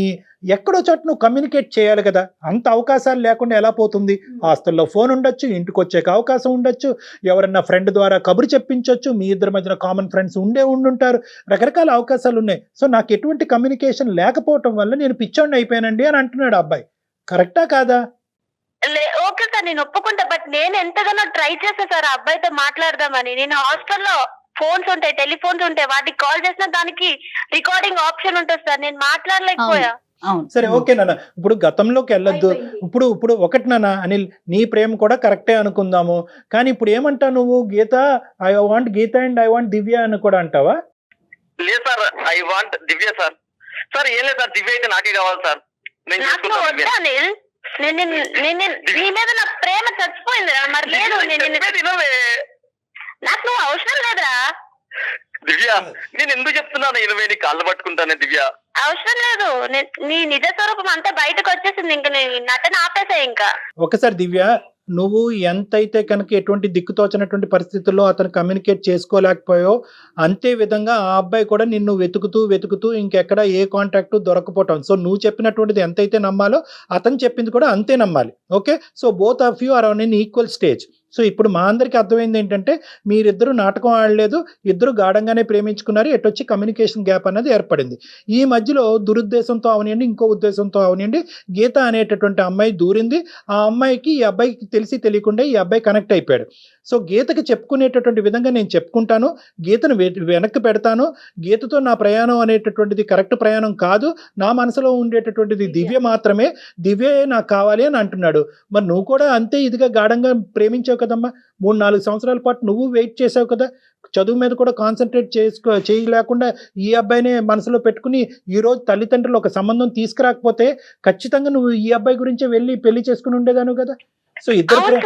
ఎక్కడో చోట నువ్వు కమ్యూనికేట్ చేయాలి కదా. అంత అవకాశాలు లేకుండా ఎలా పోతుంది? హాస్టల్లో ఫోన్ ఉండొచ్చు, ఇంటికి వచ్చేక అవకాశం ఉండొచ్చు, ఎవరన్నా ఫ్రెండ్ ద్వారా కబురు చెప్పించవచ్చు, మీ ఇద్దరి మధ్యన కామన్ ఫ్రెండ్స్ ఉండుంటారు, రకరకాల అవకాశాలు ఉన్నాయి. సో నాకు ఎటువంటి కమ్యూనికేషన్ లేకపోవటం వల్ల నేను పిచ్చోడిని అయిపోయానండి అని అంటున్నాడు అబ్బాయి. కరెక్టా కాదా? ఓకే సార్, నేను ఒప్పుకుంటా, బట్ నేను ఎంతగానో ట్రై చేస్తా సార్ ఆ అబ్బాయితో మాట్లాడదామని. నేను హాస్టల్లో ఫోన్స్ ఉంటాయి, టెలిఫోన్స్ ఉంటాయి, వాటికి కాల్ చేసిన దానికి రికార్డింగ్ ఆప్షన్ ఉంటుంది సార్, నేను మాట్లాడలేకపోయా. సరే ఓకే నాన్న, ఇప్పుడు గతంలోకి వెళ్ళొద్దు. ఇప్పుడు ఒకటి నాన్న అనిల్, నీ ప్రేమ కూడా కరెక్టే అనుకుందాము, కానీ ఇప్పుడు ఏమంటావు నువ్వు? Geeta, I want Geeta and I want Divya అని కూడా అంటావా? లేదు sir, I want Divya sir. Sir ఏం లేదు సార్, దివ్య అయితే నాకే కావాలి సార్. నేను నీ మీద నా ప్రేమ చచ్చిపోయిందిరా. మరి లేదు, నాకు నువ్వు అవసరం లేదురా. దివ్య నేను ఎందుకు చెప్తున్నాను, ఇరవై నీ కాళ్ళు పట్టుకుంటానే దివ్య. అవసరం లేదు, నీ నిజ స్వరూపం అంతా బయటకు వచ్చేసింది. ఇంకా నీ నటన ఆపేసా. ఇంకా ఒకసారి దివ్య, నువ్వు ఎంతైతే కనుక ఎటువంటి దిక్కుతోచినటువంటి పరిస్థితుల్లో అతను కమ్యూనికేట్ చేసుకోలేకపోయావు, అంతే విధంగా ఆ అబ్బాయి కూడా నిన్ను వెతుకుతూ ఇంకెక్కడ ఏ కాంటాక్ట్ దొరకపోవటం. సో నువ్వు చెప్పినటువంటిది ఎంతైతే నమ్మాలో అతను చెప్పింది కూడా అంతే నమ్మాలి. Okay, so both of you are on an equal stage. So ఇప్పుడు మా అందరికీ అర్థమైంది ఏంటంటే మీరిద్దరు నాటకం ఆడలేదు, ఇద్దరు గాఢంగానే ప్రేమించుకున్నారు, ఎటొచ్చి కమ్యూనికేషన్ గ్యాప్ అనేది ఏర్పడింది. ఈ మధ్యలో దురుద్దేశంతో అవనియండి, ఇంకో ఉద్దేశంతో అవనియండి, గీత అనేటటువంటి అమ్మాయి దూరింది. ఆ అమ్మాయికి ఈ అబ్బాయికి తెలిసి తెలియకుండా ఈ అబ్బాయి కనెక్ట్ అయిపోయాడు. సో గీతకి చెప్పుకునేటటువంటి విధంగా నేను చెప్పుకుంటాను, గీతను వెనక్కి పెడతాను. గీతతో నా ప్రయాణం అనేటటువంటిది కరెక్ట్ ప్రయాణం కాదు, నా మనసులో ఉండేటటువంటిది దివ్య మాత్రమే, దివ్యే నాకు కావాలి అని అంటున్నాడు. మరి నువ్వు కూడా అంతే ఇదిగా గాఢంగా ప్రేమించావు కదమ్మా. 3-4 సంవత్సరాల పాటు నువ్వు వెయిట్ చేసావు కదా, చదువు మీద కూడా కాన్సన్ట్రేట్ చేయలేకుండా ఈ అబ్బాయినే మనసులో పెట్టుకుని ఈరోజు తల్లిదండ్రులు ఒక సంబంధం తీసుకురాకపోతే ఖచ్చితంగా నువ్వు ఈ అబ్బాయి గురించే వెళ్ళి పెళ్లి చేసుకుని ఉండేదాను కదా. సో ఇద్దరు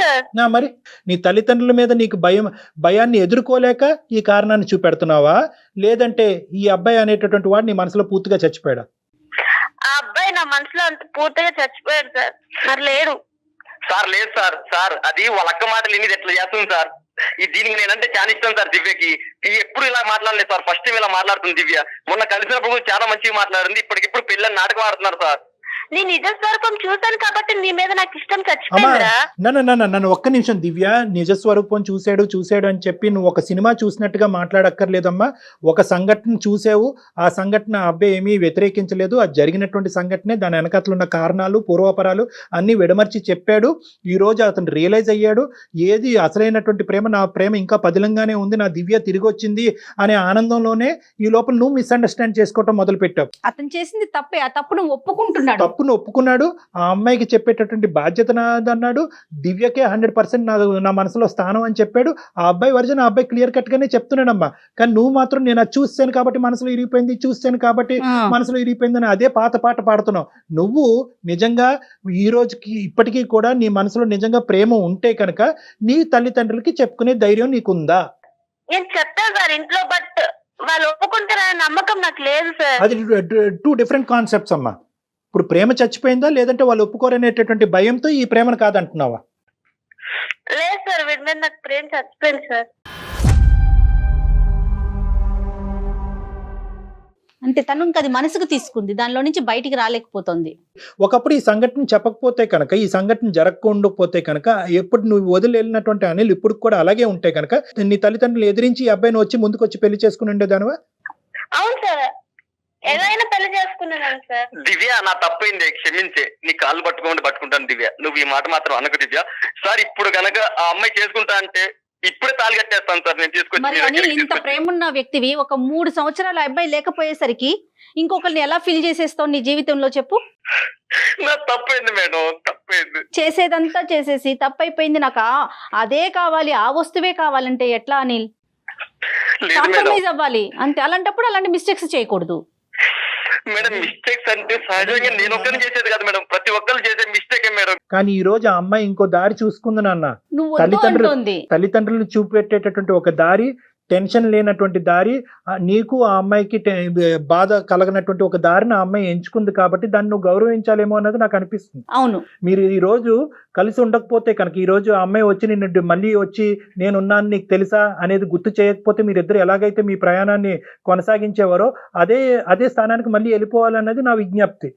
మరి నీ తల్లిదండ్రుల మీద నీకు భయాన్ని ఎదుర్కోలేక ఈ కారణాన్ని చూపెడుతున్నావా, లేదంటే ఈ అబ్బాయి అనేటటువంటి వాడు నీ మనసులో పూర్తిగా చచ్చిపోయాడా? ఆ అబ్బాయి నా మనసులో అంత పూర్తిగా చచ్చిపోయాడు సార్. మరి లేడు సార్, లేదు సార్. సార్ అది వాళ్ళ అక్క మాటలు ఇన్ని ఎట్లా చేస్తుంది సార్. దీనికి నేనంటే చాలా ఇష్టం సార్ దివ్యకి. ఎప్పుడు ఇలా మాట్లాడలేదు సార్, ఫస్ట్ టైం ఇలా మాట్లాడుతుంది దివ్య. మొన్న కలిసినప్పుడు చాలా మంచిగా మాట్లాడింది, ఇప్పటికిప్పుడు పిల్లలు నాటకం ఆడుతున్నారు సార్. నీ నిజ స్వరూపం చూశాను కాబట్టి నీ మీద నాకు ఇష్టం చచ్చిపోయిందిరా. నన్ను ఒక్క నిమిషం దివ్య, నిజ స్వరూపం చూశాడు అని చెప్పి నువ్వు ఒక సినిమా చూసినట్టుగా మాట్లాడక్కర్లేదమ్మా. ఒక సంఘటన చూసావు, ఆ సంఘటన అబ్బాయి ఏమీ వ్యతిరేకించలేదు, అది జరిగినటువంటి సంఘటనే, దాని వెనకట్లు ఉన్న కారణాలు పూర్వపరాలు అన్ని విడమర్చి చెప్పాడు. ఈ రోజు అతను రియలైజ్ అయ్యాడు, ఏది అసలైనటువంటి ప్రేమ, నా ప్రేమ ఇంకా పదిలంగానే ఉంది, నా దివ్య తిరిగి వచ్చింది అనే ఆనందంలోనే ఈ లోపల నువ్వు మిస్అండర్స్టాండ్ చేసుకోవటం మొదలు పెట్టావు. అతను చేసింది తప్పే, ఆ తప్పును ఒప్పుకుంటున్నాడు, తప్పును ఒప్పుకున్నాడు. ఆ అమ్మాయికి చెప్పేటటువంటి బాధ్యత నాదన్నాడు. దివ్యకే 100% నా మనసులో స్థానం అని చెప్పాడు. ఆ అబ్బాయి వర్జన్ ఆ అబ్బాయి క్లియర్ కట్ గానే చెప్తున్నాడమ్మా. కానీ నువ్వు మాత్రం నేను అది చూస్తాను కాబట్టి మనసులో ఇరిగిపోయింది, చూస్తాను కాబట్టి మనసులో ఇరిగిపోయిందని అదే పాత పాట పాడుతున్నావు. నువ్వు నిజంగా ఈ రోజుకి ఇప్పటికీ కూడా నీ మనసులో నిజంగా ప్రేమ ఉంటే కనుక నీ తల్లిదండ్రులకి చెప్పుకునే ధైర్యం నీకుందా? నేను చెప్తాను సార్ ఇంట్లో, బట్ వాళ్ళు ఒప్పుకుంటారనే నమ్మకం నాకు లేదు సార్. అది 2 డిఫరెంట్ కాన్సెప్ట్స్ అమ్మా. ఇప్పుడు ప్రేమ చచ్చిపోయిందా, లేదంటే వాళ్ళు ఒప్పుకోరనేటటువంటి భయంతో ఈ ప్రేమను కాదంటున్నావా? లేదు సార్, వీడి మీద నాకు ప్రేమ చచ్చిపోయింది సార్. అంటే తను ఇంకా అది మనసుకు తీసుకుంది, దానిలో నుంచి బయటికి రాలేకపోతుంది. ఒకప్పుడు ఈ సంఘటన చెప్పకపోతే కనుక, ఈ సంఘటన జరగకపోతే కనుక, ఎప్పుడు నువ్వు వదిలి వెళ్ళినటువంటి అనిల్ ఇప్పుడు కూడా అలాగే ఉంటే కనుక నీ తల్లిదండ్రులు ఎదిరించి ఈ అబ్బాయిని వచ్చి ముందుకొచ్చి పెళ్లి చేసుకుని ఉండేదానివా? అవును సార్, ఏదైనా పెళ్లి చేసుకున్నాను సార్. దివ్య నా తప్పైంది, క్షమించే. నీ కాళ్ళు పట్టుకుంటాను దివ్య, నువ్వు ఈ మాట మాత్రం అనకు దివ్య. సార్ ఇప్పుడు కనుక ఆ అమ్మాయి చేసుకుంటా అంటే ఇప్పుడే తాళి కట్టేస్తాను సార్ నేను మరి అనిల్, ఇంత ప్రేమ ఉన్న వ్యక్తివి ఒక 3 సంవత్సరాల అబ్బాయి లేకపోయేసరికి ఇంకొకరిని ఎలా ఫీల్ చేసేస్తావు నీ జీవితంలో చెప్పు? నా తప్పైంది మేడం, తప్పైంది. చేసేదంతా చేసేసి తప్పైపోయింది, నాకు అదే కావాలి, ఆ వస్తువే కావాలంటే ఎట్లా అనిల్? కాంప్రమైజ్ అవ్వాలి అంతే. అలాంటప్పుడు అలాంటి మిస్టేక్స్ చేయకూడదు మేడం. మిస్టేక్స్ అంటే సహజంగా నేను ఒక్కరిని చేసేది కదా మేడం, ప్రతి ఒక్కరు చేసే మిస్టేక్ మేడం. కానీ ఈ రోజు ఆ అమ్మాయి ఇంకో దారి చూసుకుంది నాన్న. నువ్వు తల్లిదండ్రులు చూపెట్టేటటువంటి ఒక దారి, టెన్షన్ లేనటువంటి దారి, నీకు ఆ అమ్మాయికి బాధ కలగనటువంటి ఒక దారిని ఆ అమ్మాయి ఎంచుకుంది కాబట్టి దాన్ని నువ్వు గౌరవించాలేమో అన్నది నాకు అనిపిస్తుంది. అవును, మీరు ఈ రోజు కలిసి ఉండకపోతే కనుక, ఈ రోజు ఆ అమ్మాయి వచ్చి నిన్ను మళ్ళీ వచ్చి నేనున్నాను నీకు తెలుసా అనేది గుర్తు చేయకపోతే, మీరిద్దరు ఎలాగైతే మీ ప్రయాణాన్ని కొనసాగించేవారో అదే స్థానానికి మళ్ళీ వెళ్ళిపోవాలన్నది నా విజ్ఞప్తి.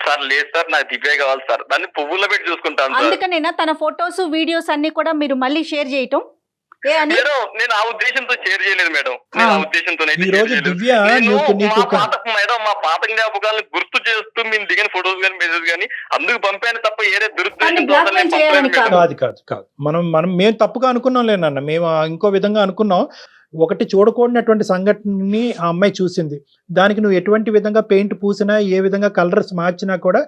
సార్ లేదు సార్, నాకు దివ్య కావాలి సార్, దాన్ని పువ్వుల్లో పెట్టి చూసుకుంటాను. అందుకనేనా తన ఫొటోస్ వీడియోస్ అన్ని కూడా మీరు మళ్ళీ షేర్ చేయటం? నేను ఆ ఉద్దేశంతో షేర్ చేయలేదు మేడం, నేను ఆ ఉద్దేశంతో మా పాత జ్ఞాపకాలను గుర్తు చేస్తూ మేము దిగిన ఫొటోస్ కానీ మెసేజ్ కానీ అందుకు పంపాను తప్ప ఏదే కాదు. మనం తప్పుగా అనుకున్నాం లేనన్న, మేము ఇంకో విధంగా అనుకున్నాం. ఒకటి చూడకూడనటువంటి సంఘటనని ఆ అమ్మాయి చూసింది. దానికి నువ్వు ఎటువంటి విధంగా పెయింట్ పూసినా, ఏ విధంగా కలర్స్ మార్చినా కూడా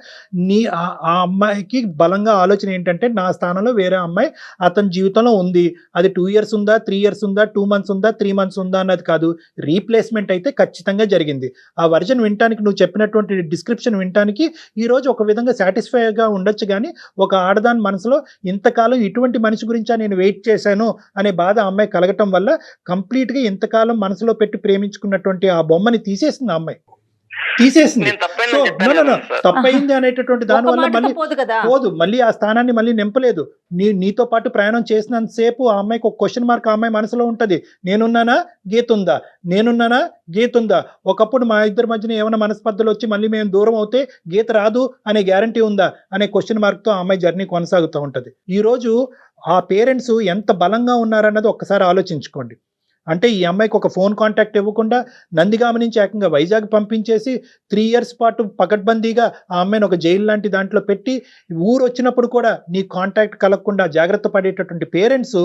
ఆ అమ్మాయికి బలంగా ఆలోచన ఏంటంటే, నా స్థానంలో వేరే అమ్మాయి అతని జీవితంలో ఉంది. అది 2 years ఉందా, 3 years ఉందా, 2 months ఉందా, 3 months ఉందా అన్నది కాదు, రీప్లేస్మెంట్ అయితే ఖచ్చితంగా జరిగింది. ఆ వర్జన్ వినటానికి, నువ్వు చెప్పినటువంటి డిస్క్రిప్షన్ వినటానికి ఈరోజు ఒక విధంగా సాటిస్ఫైగా ఉండొచ్చు, కానీ ఒక ఆడదాని మనసులో ఇంతకాలం ఇటువంటి మనిషి గురించా నేను వెయిట్ చేశాను అనే బాధ ఆ అమ్మాయి కలగటం వల్ల కంప్లీట్గా ఇంతకాలం మనసులో పెట్టి ప్రేమించుకున్నటువంటి ఆ బొమ్మని తీసేసింది ఆ అమ్మాయి, తీసేసింది. సో తప్పైంది అనేటటువంటి దాని వల్ల మళ్ళీ పోదు, మళ్ళీ ఆ స్థానాన్ని మళ్ళీ నింపలేదు. నీతో పాటు ప్రయాణం చేసినంత సేపు ఆ అమ్మాయికి ఒక క్వశ్చన్ మార్క్ ఆ అమ్మాయి మనసులో ఉంటది. నేనున్నానా, గీత ఉందా, నేనున్నానా, గీత ఉందా. ఒకప్పుడు మా ఇద్దరి మధ్యన ఏమైనా మనస్పర్ధలు వచ్చి మళ్ళీ మేము దూరం అవుతే గీత రాదు అనే గ్యారంటీ ఉందా అనే క్వశ్చన్ మార్క్తో ఆ అమ్మాయి జర్నీ కొనసాగుతూ ఉంటది. ఈ రోజు ఆ పేరెంట్స్ ఎంత బలంగా ఉన్నారన్నది ఒక్కసారి ఆలోచించుకోండి. అంటే ఈ అమ్మాయికి ఒక ఫోన్ కాంటాక్ట్ ఇవ్వకుండా నందిగామ నుంచి ఏకంగా వైజాగ్ పంపించేసి 3 years పాటు పకడ్బందీగా ఆ అమ్మాయిని ఒక జైలు లాంటి దాంట్లో పెట్టి, ఊరు వచ్చినప్పుడు కూడా నీ కాంటాక్ట్ కలగకుండా జాగ్రత్త పడేటటువంటి పేరెంట్స్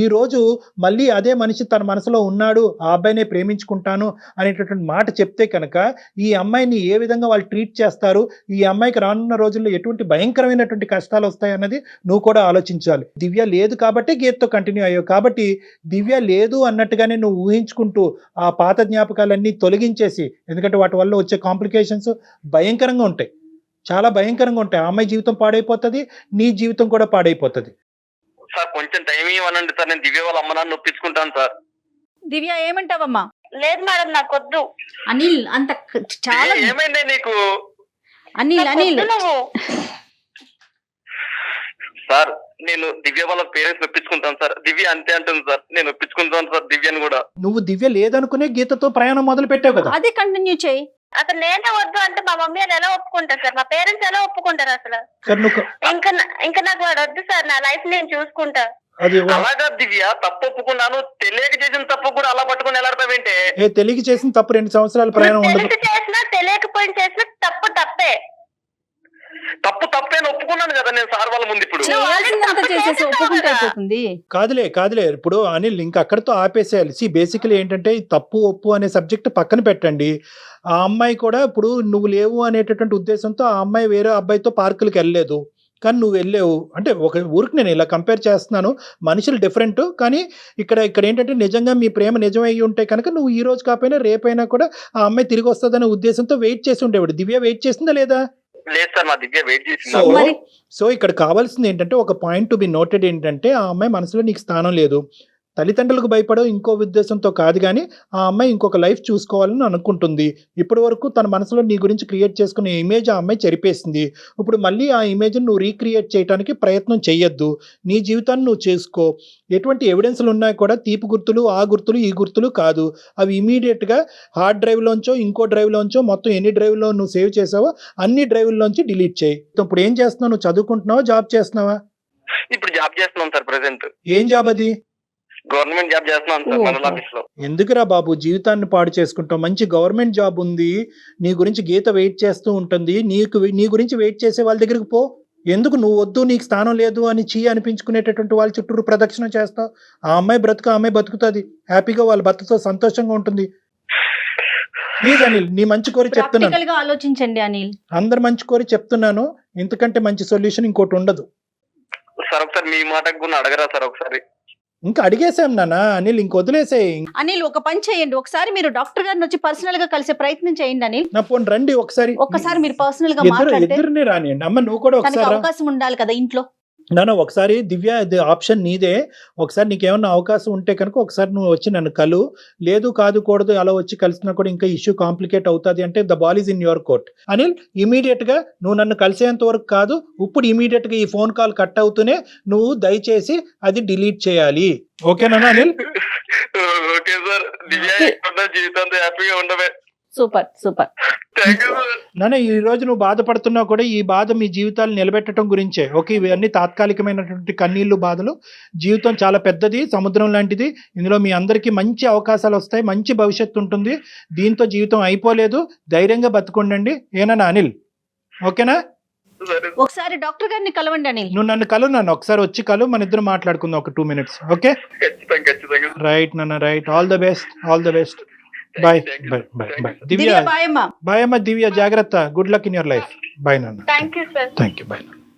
ఈరోజు మళ్ళీ అదే మనిషి తన మనసులో ఉన్నాడు, ఆ అబ్బాయినే ప్రేమించుకుంటాను అనేటటువంటి మాట చెప్తే కనుక ఈ అమ్మాయిని ఏ విధంగా వాళ్ళు ట్రీట్ చేస్తారు, ఈ అమ్మాయికి రానున్న రోజుల్లో ఎటువంటి భయంకరమైనటువంటి కష్టాలు వస్తాయన్నది నువ్వు కూడా ఆలోచించాలి. దివ్య లేదు కాబట్టి గీతతో కంటిన్యూ అయ్యావు, కాబట్టి దివ్య లేదు అన్నట్టు నువ్వు ఊహించుకుంటూ ఆ పాత జ్ఞాపకాలన్నీ తొలగించేసి, ఎందుకంటే వాటి వల్ల వచ్చే కాంప్లికేషన్స్ భయంకరంగా ఉంటాయి, చాలా భయంకరంగా ఉంటాయి. ఆ అమ్మాయి జీవితం పాడైపోతుంది, నీ జీవితం కూడా పాడైపోతుంది. సార్ కొంచెం టైం ఇవ్వనండి సార్, నేను దివ్య వాళ్ళ అమ్మ నాన్న ఒప్పించుకుంటాను సార్. దివ్య ఏమంటావమ్మా? లేదు మేడం, నాకు వద్దు. అనిల్ అంత చాలా ఏమైంది నీకు? అనిల్ సార్ నేను దివ్య వాళ్ళ పేరెంట్స్ ఒప్పించుకుంటాను సార్. దివ్య అంతే అంటుంది సార్, నేను ఒప్పించుకుంటాను సార్ దివ్యని కూడా. నువ్వు దివ్య లేదనుకునే గీతతో ప్రయాణం మొదలు పెట్టావు కదా, అదే కంటిన్యూ చేయి. అసలు నేనే వద్దు అంటే మా మమ్మీ అని ఎలా ఒప్పుకుంటారు సార్? మా పేరెంట్స్ ఎలా ఒప్పుకుంటారు అసలు? ఇంకా నాకు వాడు వద్దు సార్, నా లైఫ్ నేను చూసుకుంటా. అలాగా దివ్య, తప్పు ఒప్పుకున్నాను, తెలియక చేసిన తప్పు కూడా అలా పట్టుకుని ఎలాడతావేంటే? తెలియక చేసిన తప్పు 2 సంవత్సరాల ప్రయాణం ఉండదు. చేసినా తెలియకపోయిన చేసినా తప్పు తప్పే. తప్పే ఒప్పుకున్నాను కదా నేను సార్ వాళ్ళ ముందు. ఇప్పుడు కాదులే ఇప్పుడు అనిల్ ఇంకా అక్కడితో ఆపేసేయాలి. బేసికలీ ఏంటంటే ఈ తప్పు ఒప్పు అనే సబ్జెక్ట్ పక్కన పెట్టండి. ఆ అమ్మాయి కూడా ఇప్పుడు నువ్వు లేవు అనేటటువంటి ఉద్దేశంతో ఆ అమ్మాయి వేరే అబ్బాయితో పార్కులకు వెళ్ళలేదు, కానీ నువ్వు వెళ్ళావు. అంటే ఒక ఊరికి నేను ఇలా కంపేర్ చేస్తున్నాను, మనుషులు డిఫరెంట్, కానీ ఇక్కడ ఏంటంటే నిజంగా మీ ప్రేమ నిజమై ఉంటే కనుక నువ్వు ఈ రోజు కాకపోయినా రేపైనా కూడా ఆ అమ్మాయి తిరిగి వస్తుందనే ఉద్దేశంతో వెయిట్ చేసి ఉండేవాడు. దివ్య వెయిట్ చేసిందా లేదా? లేదు సార్, మా దివ్య వెయిట్ చేసింది. సో ఇక్కడ కావాల్సింది ఏంటంటే, ఒక పాయింట్ టు బి నోటెడ్ ఏంటంటే, ఆ అమ్మాయి మనసులో నీకు స్థానం లేదు. తల్లిదండ్రులకు భయపడో ఇంకో ఉద్దేశంతో కాదు, కానీ ఆ అమ్మాయి ఇంకొక లైఫ్ చూసుకోవాలని అనుకుంటుంది. ఇప్పటి వరకు తన మనసులో నీ గురించి క్రియేట్ చేసుకునే ఇమేజ్ ఆ అమ్మాయి చెరిపేసింది. ఇప్పుడు మళ్ళీ ఆ ఇమేజ్ని నువ్వు రీక్రియేట్ చేయడానికి ప్రయత్నం చేయొద్దు. నీ జీవితాన్ని నువ్వు చేసుకో. ఎటువంటి ఎవిడెన్స్లు ఉన్నాయి కూడా తీపి గుర్తులు, ఆ గుర్తులు, ఈ గుర్తులు కాదు. అవి ఇమీడియట్గా హార్డ్ డ్రైవ్లోంచో ఇంకో డ్రైవ్లోంచో మొత్తం ఎన్ని డ్రైవ్లో నువ్వు సేవ్ చేసావో అన్ని డ్రైవ్లోంచి డిలీట్ చేయి. ఇప్పుడు ఏం చేస్తున్నావు? నువ్వు చదువుకుంటున్నావా, జాబ్ చేస్తున్నావా? ఇప్పుడు జాబ్ చేస్తున్నాం సార్ ప్రెసెంట్. ఏం జాబ్ అది? గవర్నమెంట్ జాబ్ చేస్తున్నాను సార్, మండల ఆఫీస్ లో. ఎందుకురా బాబు జీవితాన్ని పాడు చేసుకుంటావు? మంచి గవర్నమెంట్ జాబ్ ఉంది, నీ గురించి గీత వెయిట్ చేస్తూ ఉంటుంది. నీ గురించి వెయిట్ చేసే వాళ్ళ దగ్గరికి పో. ఎందుకు నువ్వు వద్దు, నీకు స్థానం లేదు అని అనిపించుకునేటటువంటి వాళ్ళ చుట్టూరు ప్రదక్షిణ చేస్తావు? ఆ అమ్మాయి బ్రతుకు ఆ అమ్మాయి బతుకుతుంది, హ్యాపీగా వాళ్ళ భర్తతో సంతోషంగా ఉంటుంది. ప్లీజ్ అనిల్, నీ మంచి కోరి చెప్తున్నాను, ఆలోచించండి అనిల్, అందరు మంచి కోరి చెప్తున్నాను. ఇంతకంటే మంచి సొల్యూషన్ ఇంకోటి ఉండదు సార్. ఒకసారి మీ మాటకు కూడా అడగరా సార్? ఒకసారి ఇంకా అడిగేసాం నాన్న అనిల్, ఇంక వదిలేసే. అనిల్ ఒక పని చేయండి, ఒకసారి మీరు డాక్టర్ గారిని వచ్చి పర్సనల్ గా కలిసే ప్రయత్నం చేయండి అనిల్. నా ఫోన్ రండి ఒకసారి మీరు పర్సనల్ గా మాట్లాడితే ఇద్దరిని రానియండి. అమ్మ నువ్వు కూడా ఒకసారి అవకాశం ఉండాలి కదా ఇంట్లో. నాన్న ఒకసారి దివ్య, ఇది ఆప్షన్ నీదే. ఒకసారి నీకేమన్నా అవకాశం ఉంటే కనుక ఒకసారి నువ్వు వచ్చి నన్ను కలు. లేదు కాదు కూడదు అలా వచ్చి కలిసినా కూడా ఇంకా ఇష్యూ కాంప్లికేట్ అవుతుంది అంటే the ball is in your court. Anil immediate గా నువ్వు నన్ను కలిసేంత వరకు కాదు, ఇప్పుడు ఇమీడియట్ గా ఈ ఫోన్ కాల్ కట్ అవుతూనే నువ్వు దయచేసి అది డిలీట్ చేయాలి. ఓకేనా అనిల్? Okay sir. జీవితంతో హ్యాపీగా ఉండవే. సూపర్. నాన్న ఈ రోజు నువ్వు బాధపడుతున్నావు కూడా ఈ బాధ మీ జీవితాలు నిలబెట్టడం గురించే. ఓకే, ఇవన్నీ తాత్కాలికమైనటువంటి కన్నీళ్లు, బాధలు. జీవితం చాలా పెద్దది, సముద్రం లాంటిది. ఇందులో మీ అందరికీ మంచి అవకాశాలు వస్తాయి, మంచి భవిష్యత్తు ఉంటుంది. దీంతో జీవితం అయిపోలేదు, ధైర్యంగా బతుకుండండి. ఏనా అనిల్? ఓకేనా? సరే ఒకసారి డాక్టర్ గారిని కలవండి అనిల్. నువ్వు నన్ను కలు, నన్ను ఒకసారి వచ్చి కలు, మన ఇద్దరు మాట్లాడుకుందాం ఒక 2 minutes. ఓకే ఖచ్చితంగా రైట్ నాన్న, right. All the best, all the best. Bye bye bye bye. Divya Divya bye అమ్మా. బాయ్ అమ్మ. దివ్య జాగ్రత్త. Good luck in your life. Bye నాన్న. Thank you sir. Thank you. Bye.